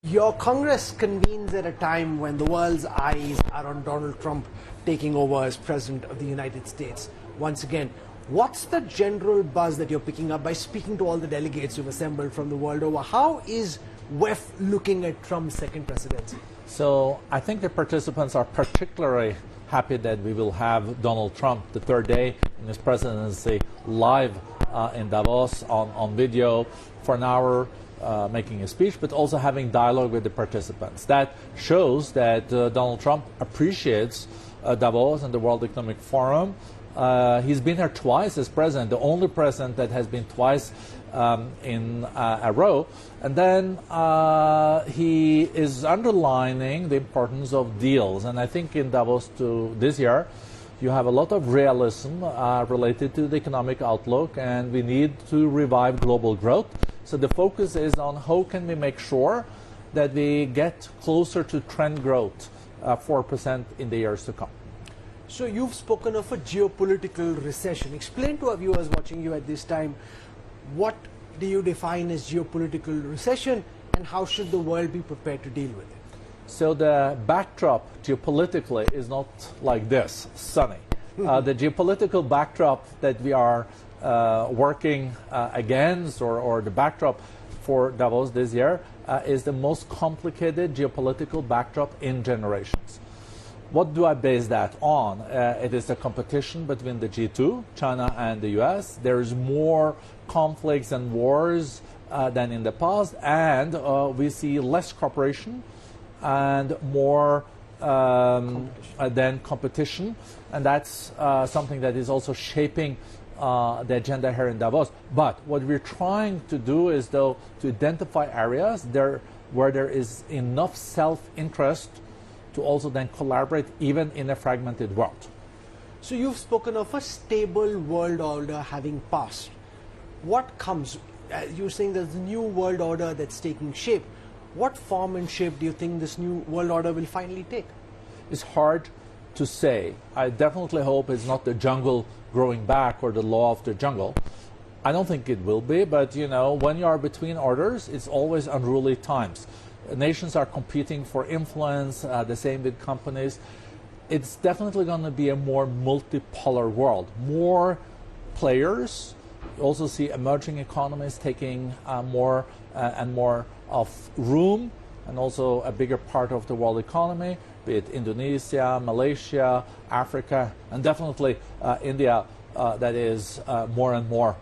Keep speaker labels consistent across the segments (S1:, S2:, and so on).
S1: Your Congress convenes at a time when the world's eyes are on Donald Trump taking over as President of the United States. Once again, what's the general buzz that you're picking up by speaking to all the delegates who've assembled from the world over? How is WEF looking at Trump's second presidency?
S2: So I think the participants are particularly happy that we will have Donald Trump the third day in his presidency live in Davos on video for an hour, making a speech, but also having dialogue with the participants. That shows that Donald Trump appreciates Davos and the World Economic Forum. He's been here twice as president, the only president that has been twice in a row. And then he is underlining the importance of deals. And I think in Davos this year, you have a lot of realism related to the economic outlook, and we need to revive global growth. So the focus is on how can we make sure that we get closer to trend growth, 4% in the years to come.
S1: So you've spoken of a geopolitical recession. Explain to our viewers watching you at this time, what do you define as geopolitical recession, and how should the world be prepared to deal with it?
S2: So the backdrop geopolitically is not like this, sunny. The geopolitical backdrop that we are working against, or the backdrop for Davos this year, is the most complicated geopolitical backdrop in generations. What do I base that on? It is the competition between the G2, China and the US. There's more conflicts and wars than in the past, and we see less cooperation and more than competition. And that's something that is also shaping the agenda here in Davos. But what we're trying to do is, though, to identify areas where there is enough self-interest to also then collaborate even in a fragmented world.
S1: So you've spoken of a stable world order having passed. What comes? You're saying there's a new world order that's taking shape. What form and shape do you think this new world order will finally take?
S2: It's hard to say. I definitely hope it's not the jungle growing back or the law of the jungle. I don't think it will be, but you know, when you are between orders, it's always unruly times. Nations are competing for influence, the same with companies. It's definitely going to be a more multipolar world. More players. You also see emerging economies taking more and more of room, and also a bigger part of the world economy, be it Indonesia, Malaysia, Africa, and definitely India, that is more and more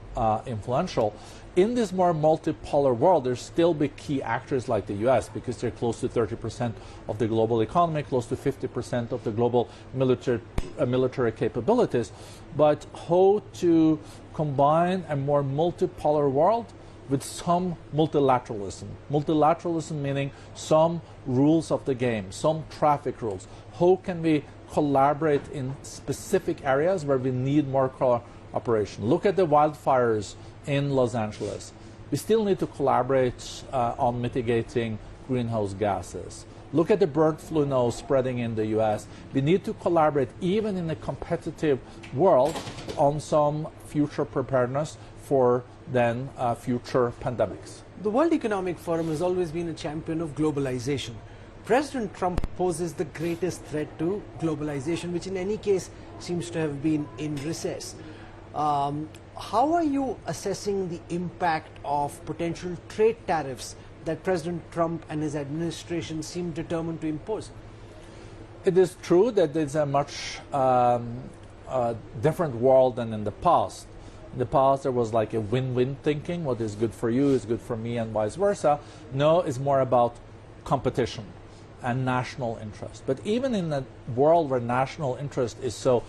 S2: influential. In this more multipolar world, there's still be key actors like the US, because they're close to 30% of the global economy, close to 50% of the global military capabilities. But how to combine a more multipolar world with some multilateralism. Multilateralism meaning some rules of the game, some traffic rules. How can we collaborate in specific areas where we need more cooperation? Look at the wildfires in Los Angeles. We still need to collaborate on mitigating greenhouse gases. Look at the bird flu now spreading in the US. We need to collaborate even in a competitive world on some future preparedness for then future pandemics.
S1: The World Economic Forum has always been a champion of globalization. President Trump poses the greatest threat to globalization, which in any case seems to have been in recess. How are you assessing the impact of potential trade tariffs that President Trump and his administration seem determined to impose?
S2: It is true that it's a much different world than in the past. In the past, there was like a win-win thinking. What is good for you is good for me, and vice versa. No, it's more about competition and national interest. But even in a world where national interest is so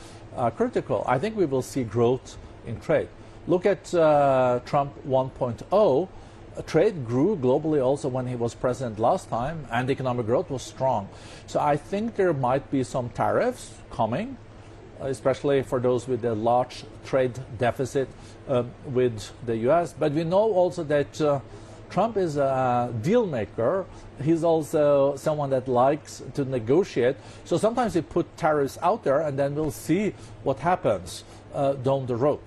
S2: critical, I think we will see growth in trade. Look at Trump 1.0. Trade grew globally also when he was president last time, and economic growth was strong. So I think there might be some tariffs coming, especially for those with a large trade deficit with the US. But we know also that Trump is a deal maker. He's also someone that likes to negotiate. So sometimes he put tariffs out there, and then we'll see what happens down the road.